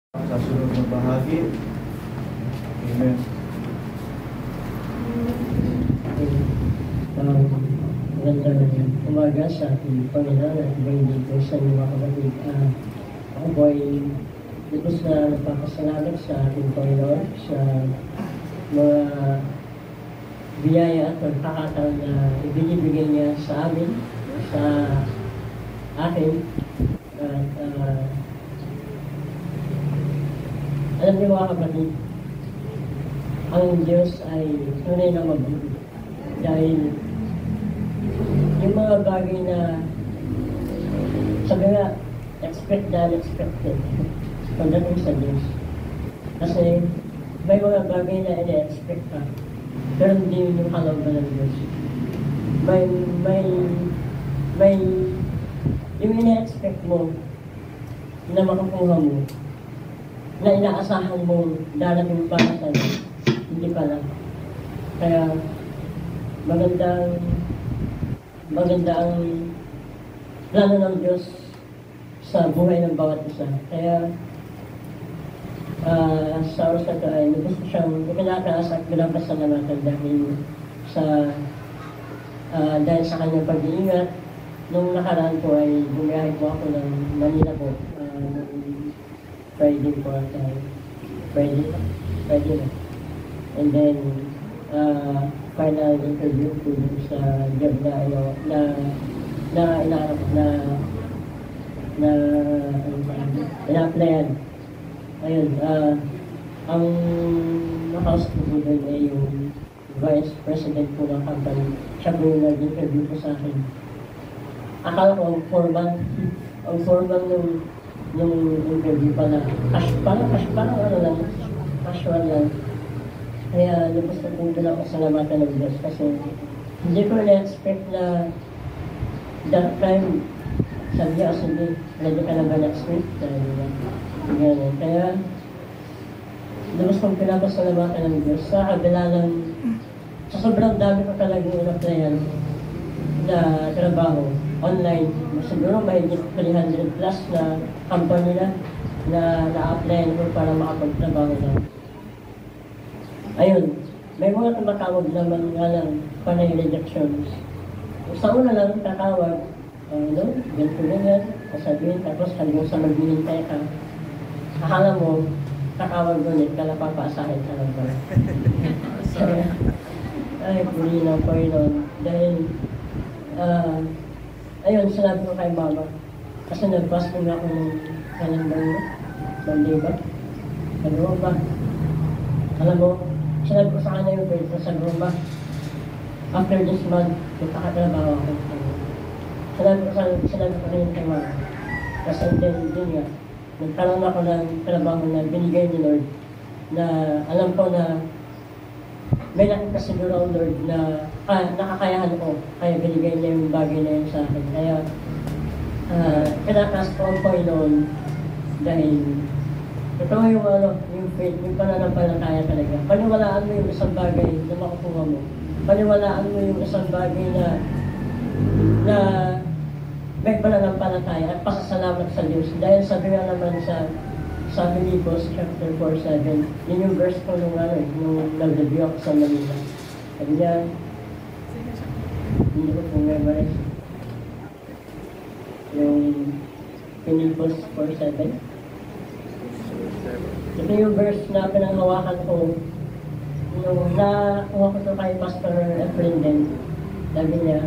Sa sunod na bahagi. Amen. Magandang umaga sa ating Panginoon at ibahin dito sa mga kapatid. Ako po ay dito sa nagpapasalamat sa ating Panginoon sa mga biyaya at pagkakataon na ibinibigay niya sa amin, sa akin. At alam niyo mga kapatid, ang Diyos ay tunay na mabuti dahil yung mga bagay na sabi nga, expect the unexpected pagdating sa Diyos. Kasi may mga bagay na ina-expect ka, pero hindi yung kalooban ng Diyos. May yung ina-expect mo na makukuha mo, na inaasahan mo darating para sa Diyos, hindi pala. Kaya maganda ang plano ng Diyos sa buhay ng bawat isa. Kaya sa oras na ito ay gusto siyang pinakaas at pinapasalamatan dahil sa kanyang pag-iingat. Nung nakaraan po ay bumiyahe po ako ng Manila po. Friday po at Friday na. And then, final interview po sa job na ina-applyan. Ayun, ang nakausap ko po doon ay yung vice president po ng company. Siya po yung nag-interview po sa akin. Akala ko ang foreman nung interview pala. Casual lang. Kaya lubos na po lang ako salamatan ng Diyos kasi hindi ko na-expect na that time sabi niya, sige, ready ka na ba next week? Ganyan. Kaya lubos kong pinapasalamatan ng Diyos sa kabila ng sa sobrang dami ko talagang in-applyan na trabaho online. Siguro may 300 plus na company na na-applyan ko para makapagtrabaho na. Ayun, may mga tumatawag naman nga lang panay rejections. Sa una lang tatawag, ganito ganyan, sasabihin, tapos hanggang sa maghihintay ka, akala mo, tatawag ulit, kala papaasahin ka lang ba. Ay, puli ng Panginoon. Dahil, ayun, sinabi ko kay Mama, kasi nag-fasting ako ng calendar mo, Monday ba? Sabi mo ba? Alam mo, sinabi ko sa kanya yung pwede sa Roma. After this month, magkakatrabaho ako. Sinabi ko rin kay Mama. Kasi din nga, nagkaroon ako ng trabaho na binigay ni Lord na alam ko na may nakikasiguro ang Lord na nakakayahan ko. Kaya binigay niya yung bagay na yun sa akin. Kaya pinataas ko ang Panginoon dahil ito yung faith, yung pananampalataya talaga. Paniwalaan mo yung isang bagay na makukuha mo. Paniwalaan mo yung isang bagay na may pananampalataya at pasasalamat sa Diyos. Dahil sabi nga naman sa Filipos chapter 4:7, yun yung verse ko nung nag-review ako sa Manila. Sabi niya, hindi ko pong memorize. Yung Filipos 4:7. Ito yung verse na pinanghawakan ko nung nakuha ko ito kay Pastor Efren din. Sabi niya,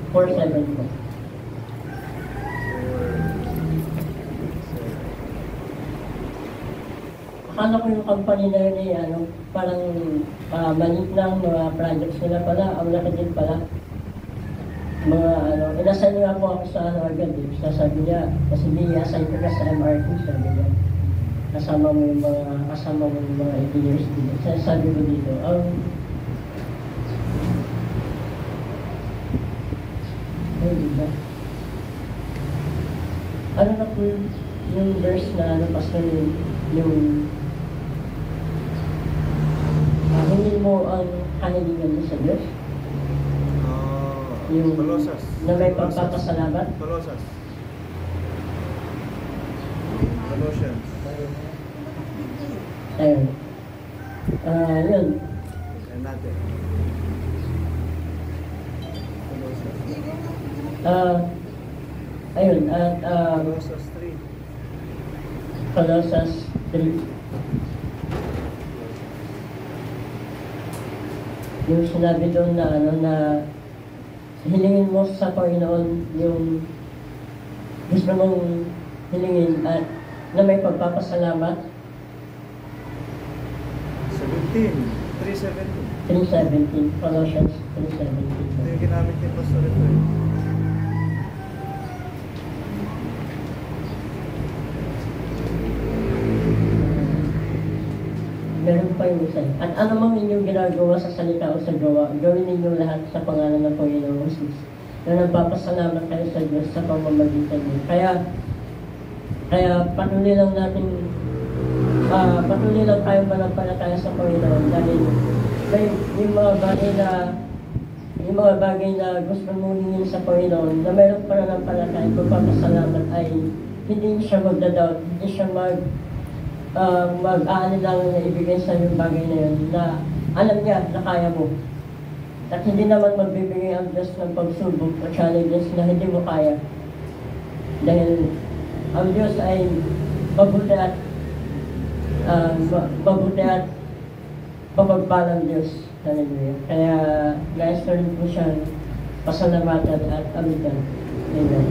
4:7 po. Akala ko yung company na yun parang maliit lang mga projects nila pala, ang laki din pala. Inassign nga po ako sa agad eh. Sabi niya, kasi i-assign ko ka sa MRT, sabi niya. Kasama mo yung mga engineers dito. Sabi ko dito, diba? Ano na po yung verse na pastor yung hindi mo ang kahilingan mo sa Diyos? Yung Colossus. Na may pagpapasalamat? Colossians. Ayun. Yun. Yan natin. Ayun, at Rosas 3. Colossus 3. Yung sinabi doon na na hilingin mo sa Panginoon yung gusto mong hilingin at na may pagpapasalamat. 3:17, Colossians 3:17. Ito yung ginamit ni Pastor ito. Meron pa yung isa. At ano mang inyong ginagawa sa salita o sa gawa, gawin ninyo lahat sa pangalan ng Panginoong Jesus, na nagpapasalamat kayo sa Diyos sa pamamagitan niyo. Kaya patuloy lang tayo manampalataya sa Panginoon dahil yung mga bagay na gusto mong hingin sa Panginoon na mayroong pananampalataya, pagpapasalamat ay hindi siya magdadoubt, hindi siya mag-aalilangan na ibigay sa yung bagay na yun na alam niya na kaya mo. At hindi naman magbibigay ang Diyos ng pagsubok o challenges na hindi mo kaya. Dahil ang Diyos ay mabuti at mapagpalang Diyos. Hallelujah. Kaya guys, rin po siya pasalamatan at amitan. Amen.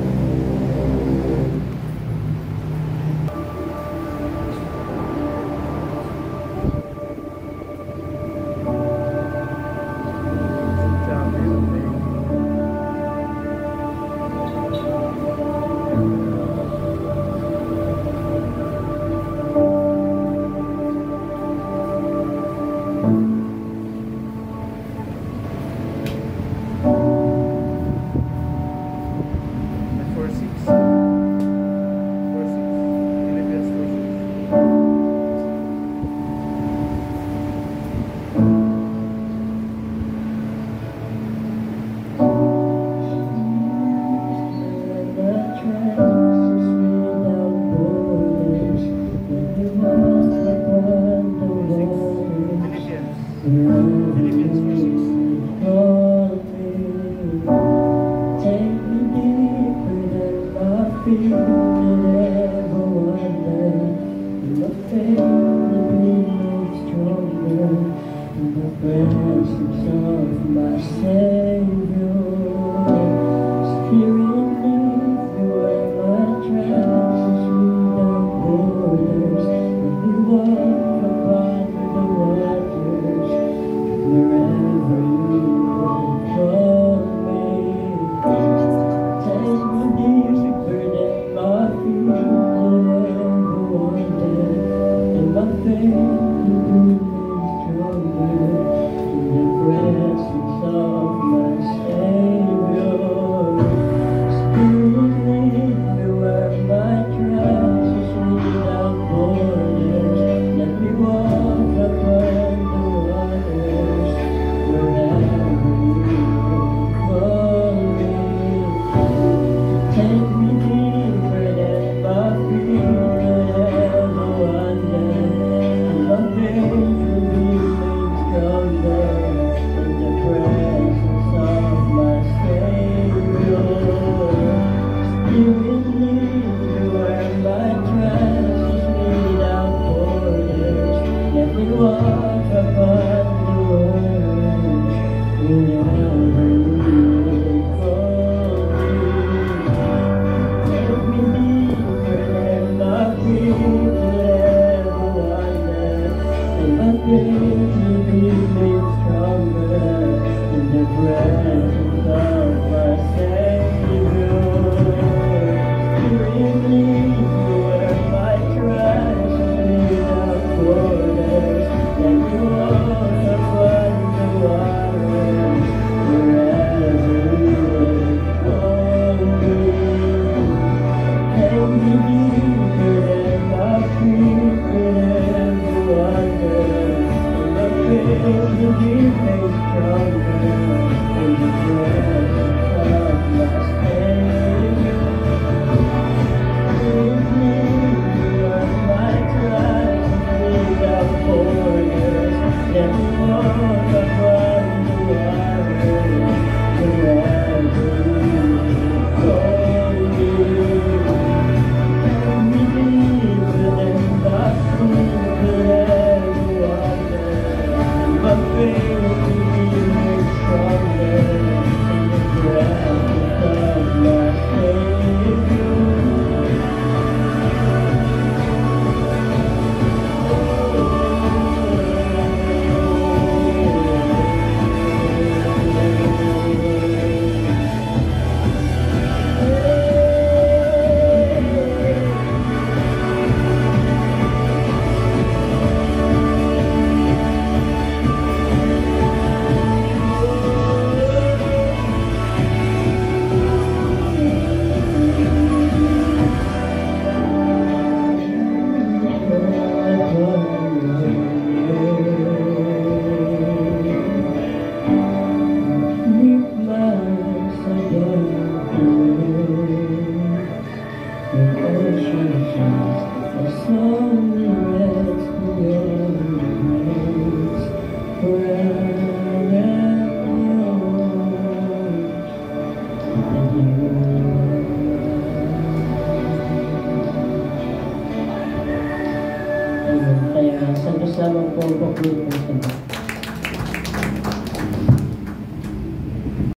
The soul rests in your embrace forever. Kaya sa Diyos lamang po ang kukulit ng sagot.